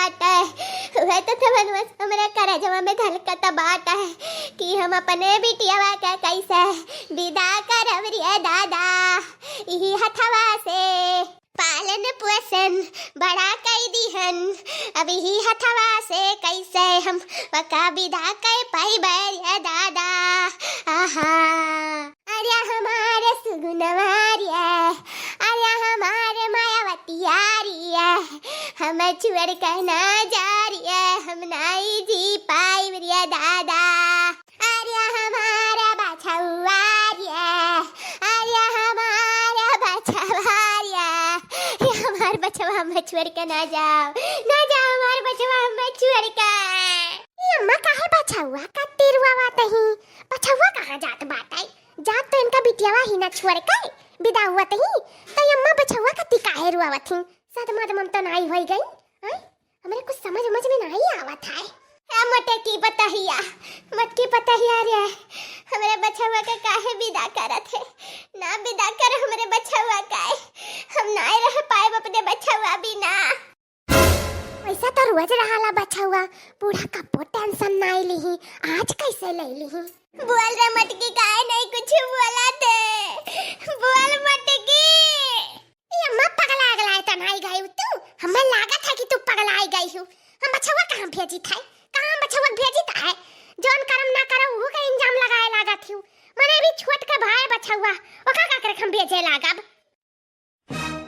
बात है। वह तो समझ हमरा करे जवा में धलकत बात है कि हम अपने बिटियावा के कैसे विदा करब रे दादा। ई हथवा से पालन पोषण बड़ा कई दिहन, अब ही हथवा से कैसे हम वका विदा कर पाइबे रे दादा। आहा अरे हमारे सुगुनवारिया, अरे हमारे मायावतियारिया, हम छुड़ कर ना जा रिया, हम नहीं जी पाई रे दादा। अरे हमारा बछवारिया, अरे हमारा बछवारिया, हमार बचवा हम छोड़ के ना जाओ, ना जाओ हमार बचवा हम छोड़ के। ये अम्मा काहे बचवा का तिरवा बात ही, बचवा कहां जात बात है? जात तो इनका बिटियावा ही ना छोड़ के विदा हुआ ही, तो ये अम्मा बचवा का काहे रुआवत ही? सदमा दम तो नहीं होई गई हैं? हमरे कुछ समझ में नहीं आवत है। मटे की बताहिया, मत की बताहिया रे, हमरे बचवा के काहे विदा करत है? ना विदा कर हमरे बचवा का, हम नहीं रह पाए अपने बचवा बिना। ऐसा तो रोज रहाला बचवा, बूढ़ा कपो टेंशन नहीं लीही, आज कैसे ले लीही? बोल रे मटकी काहे नहीं कुछ बोला दे, बोल मटकी। ये अम्मा पगला गला तो नहीं गई तू, हमें लागत है कि तू पगला आई गई हो। हम बचवा कहां भेजी था? कहां बचवा भेजी था? जोन कर्म ना करो वो का इंजाम लगाए लागत हूं। मने भी छोट के भाई बचवा ओका का कर हम भेजे लागब।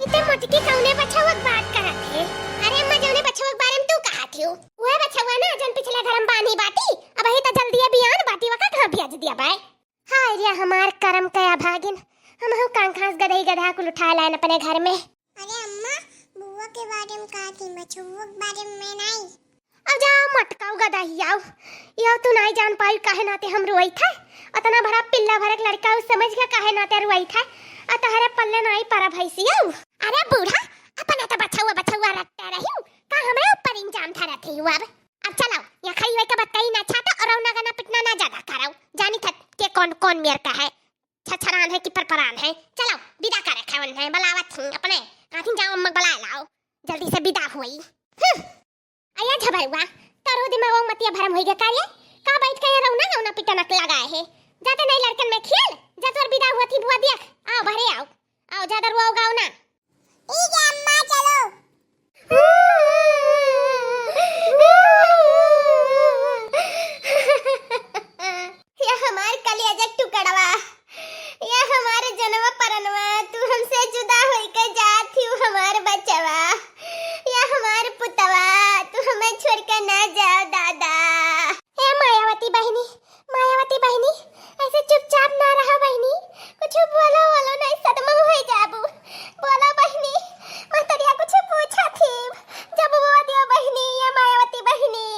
इते मोटकी कौने बचवा की बात करत है? अरे अम्मा जौने बचवा के बारे में तू कहत हो, ओए बचवा ना जन पिछले घर में बानी बाटी, अब ही तो जल्दी बियान बाटी वका कहां भेज दिया भाई? हाय रे हमार कर्म कया भागिन, हम हो कांखास गधई गधा को उठा लान अपने घर में। अरे अम्मा बुआ के बारे में कहा थी, बचवा के बारे में नहीं। अब जाओ मटकाऊ गधाइयाओ, यो तू नहीं जान पाई काहे नाते हम रोई था? अतना बड़ा पिल्ला भरक लड़का उस समझ के काहे नाते रोई था? अतहरे पल्ले नहीं परा भैसिया। अरे बूढ़ा अपने तो बचवा बचवा रटता रही का हमरे ऊपर इंजाम धरा थी। अब चलो या खाई हुई का बताई ना छाता और ना गाना पिटना ना ज्यादा कराओ, जानी था के कौन कौन मेर का है, छछरान है कि परपरान है। चलो विदा करे खावन है, बलावत थी अपने काठी जाओ अम्मा बला लाओ, जल्दी से विदा हुई। आया झबरुआ करो दिमाग मतिया भरम होई गे कार्य का बैठ के रौना रौना पिटनक लगाए है। जाते नहीं लड़कन में खेल, जतवर विदा हुआ थी बुआ देख, आओ भरे आओ, आओ ज्यादा रुआओ गाओ ना। ठीक है अम्मा चलो। ये हमार कलेजा टुकड़वा, ये हमारे जनवा परनवा, तू हमसे जुदा होई के जाती हूँ हमार बचवा, ये हमार पुतवा, तू हमें छोड़ के ना जाओ दादा। हे मायावती बहनी, मायावती बहनी, ऐसे चुपचाप ना रहा बहनी, कुछ बोलो बोलो नहीं सदमा हो जाबू, बोलो बहनी। महतरिया कुछ पूछा थी जब वो दियो बहनी, ये मायावती बहनी।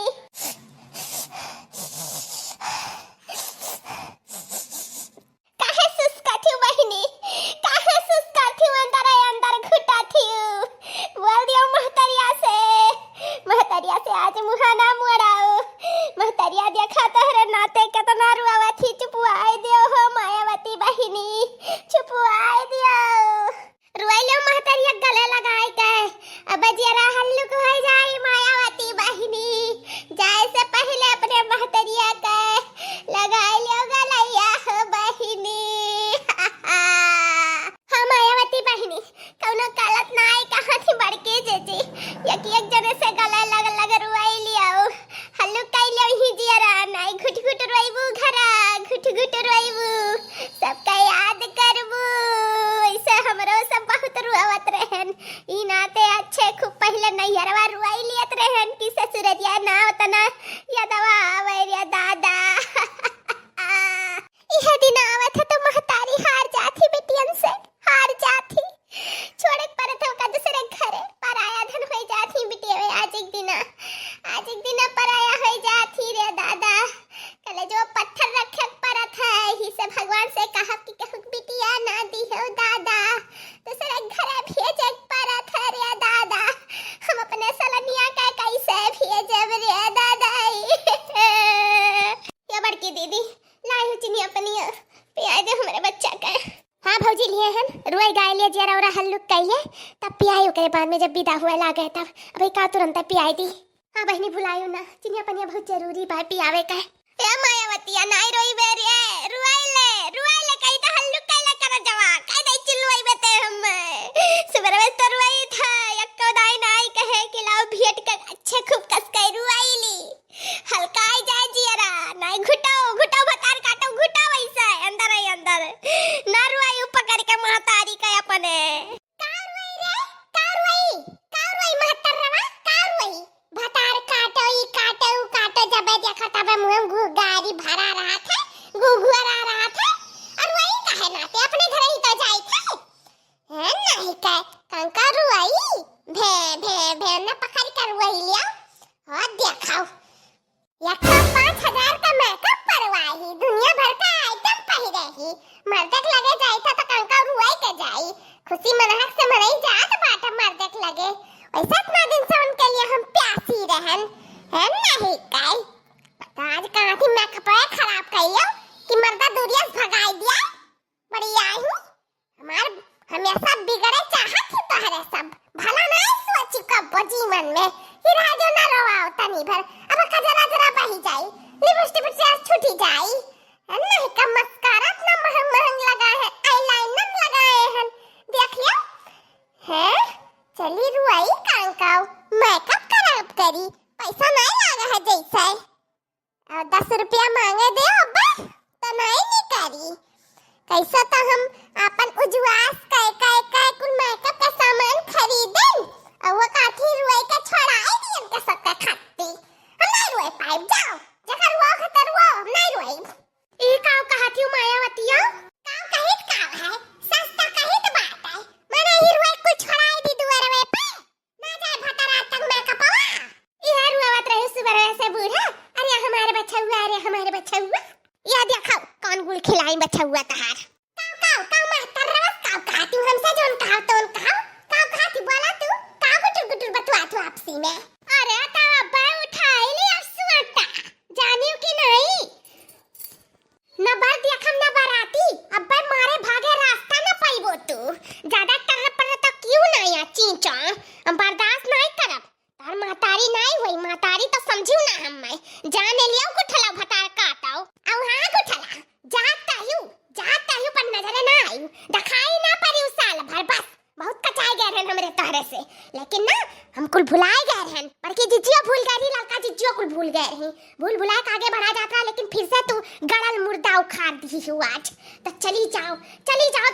काहे सुस्का थी बहनी, काहे सुस्का थी, अंदर अंदर घुटा थी, बोल दियो महतरिया से, महतरिया से आज मुहाना मोड़ाओ। महतरिया देखा तोहरे नाते कितना रुआवा थी, चुपवाई दियो हो मायावती बहनी, चुपवाई दियो। रुआइलो महतरिया गले लगाई के, अब जरा हल्लुक हो जाई मायावती बहनी, जाए से पहले अपने महतरिया के लगाई लियो गलैया हो बहनी। हाँ मायावती बहनी कौनो गलत ना आई कहा थी बड़के जेजी, एक जने से गले लग लग रुआई लियो, हल्लुक कई लियो ही जरा नहीं घुट घुट रोइबू घरा, घुट घुट रोइबू सबका याद करबू। ऐसे हमरो सब बहुत रुआवत रहन, ई नाते अच्छे खूब पहले नैहरवा रुआई लियत रहन कि ससुररिया ना उतना यादवा आवे रे दादा। इह दिन आवत तो महतारी हार जाती बेटियन से, हार जाती, छोड़े परत हो का दूसरे घरे पराया धन हो जाती बिटिया। आज एक दिन पराया हो जाती रे दादा, कल जो पत्थर रखे परत है ही से भगवान से कहा कि कहू बिटिया ना दी हो दादा, दूसरे घरे भेजे परत है रे दादा, हम अपने सलनिया का कैसे भेजब रे दादा। ये लिए हन रुई गाय लिए जरा और हल्लुक कइले तब पियाई ओकरे बाद में जब विदा हुए लागे तब अबे का तुरंत पियाई दी। हां बहनी भुलायो ना चिनिया पनिया बहुत जरूरी बा पियावे का। ए मायावतिया नाई रोई बेरे रुआइले कई तो हल्लुक कइले कर जवा कई दई चिल्लोई बेते हम सुबह में तो रुई था यक्को दाई नाई कहे कि लाओ भेट कर अच्छे खूब कस के रुआइली हल्काई जाए जियरा नाई घुटाओ भतार काटो घुटाओ ऐसा अंदर आई अंदर ना रुआई पकड़ के महतारी का अपने कारवाई महतर रवा कारवाई भतार काटो जब देखा तब मुंह गाड़ी भरा रहा था गुगुरा रहा था और वही कहे नाते अपने घर ही तो जाई थे है नहीं का कंका रुआई भे ना पकड़ कर रुआई लिया और देखाओ एक 5,000 का मेकअप करवाई दुनिया भर का आइटम पहिरेही मर्दक लगे जाई था तो कंका रुआई के जाई खुशी मनहक से मनई जात बाटा मर्दक लगे ऐसा इतना दिन से उनके लिए हम प्यासी रहन है नहीं काई आज कहां थी मेकअप खराब कइयो कि मर्दा दूरिया से भगाई दिया बड़ी आई हूं हमार हमेशा बिगड़े चाहत ही तोहरे सब भला नहीं सोची कब जीवन में ही राजो ना रोवाओ तनी भर अब जरा बही जाई लिपस्टिक से छूटी जाई है नहीं का मस्कारा इतना महंग लगा है आईलाइनर लगाए हैं देख लियो है चली रुआई कांकाओ मेकअप खराब करी पैसा नहीं लागा है जैसे 10 रुपया मांगे दे अब्बा तो नहीं करी कैसा तो हम अपन उजवास काय कुल मेकअप का सामान खरीदें और वो काठी रुआई के छोड़ाई दी उनके सबका खाती हम नहीं रुआई पाइप जाओ जकर वो खतर वो नहीं रुआई ई काव कहती मायावतिया काव कहित काव है सस्ता कहित बात है मने ही रुआई कुछ छोड़ाई दी दुआरे पे ना जाए भतरा तक मेकअप ये रुआवत रहे सुबह से बूढ़ा अरे हमारे बच्चा हुआ या देखो कौन गुल खिलाई बच्चा हुआ तहार काव महतर रवस काव खाती हमसे जोन काव खाती बोला तू काव गुटुर बतवा तू आपसी में अरे ताव अब्बा उठाई ले असुआटा जानियो कि नहीं न बार देखम न बराती अब्बा मारे भागे रास्ता न पाइबो तू ज्यादा टर्र पर तो क्यों नहीं आ चींचा हम बर्दाश्त नहीं करब तार महतारी नहीं हुई महतारी तो समझियो ना हम मैं जाने लियो कुठला भतार काटाओ औ हां कुठला जाता हूं पर नजर ना आयु दिखाई ना पड़ी उस साल भर बस बहुत कचाए गए हैं हमरे तोहरे से लेकिन ना हम कुल भुलाए गए हैं पर की जिजियो भूल गई लड़का जिजियो कुल भूल गए हैं भुलाए के आगे बढ़ा जाता लेकिन फिर से तू गड़ल मुर्दा उखाड़ दी हो आज तो चली जाओ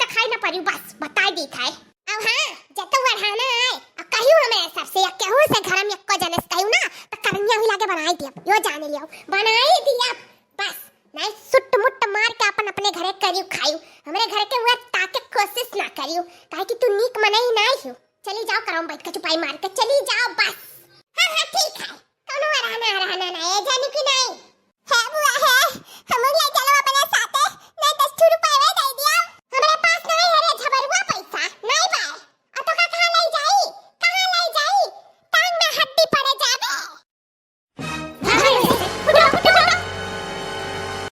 दिखाई ना पड़ी बस बता दी था अब हां जतो बढ़ाना है अब कहियो हमें सबसे केहू से घर में एको जनस कहियो ना तो करनिया ही लागे बनाई दिया यो जाने लियो बनाई दिया बस नहीं सुट मुट मार के अपन अपने घरे करियो खाइयो हमरे घर के हुआ ताके कोशिश ना करियो काहे कि तू नीक मनई नहीं हो चली जाओ कराऊं बैठ के चुपाई मार के चली जाओ बस।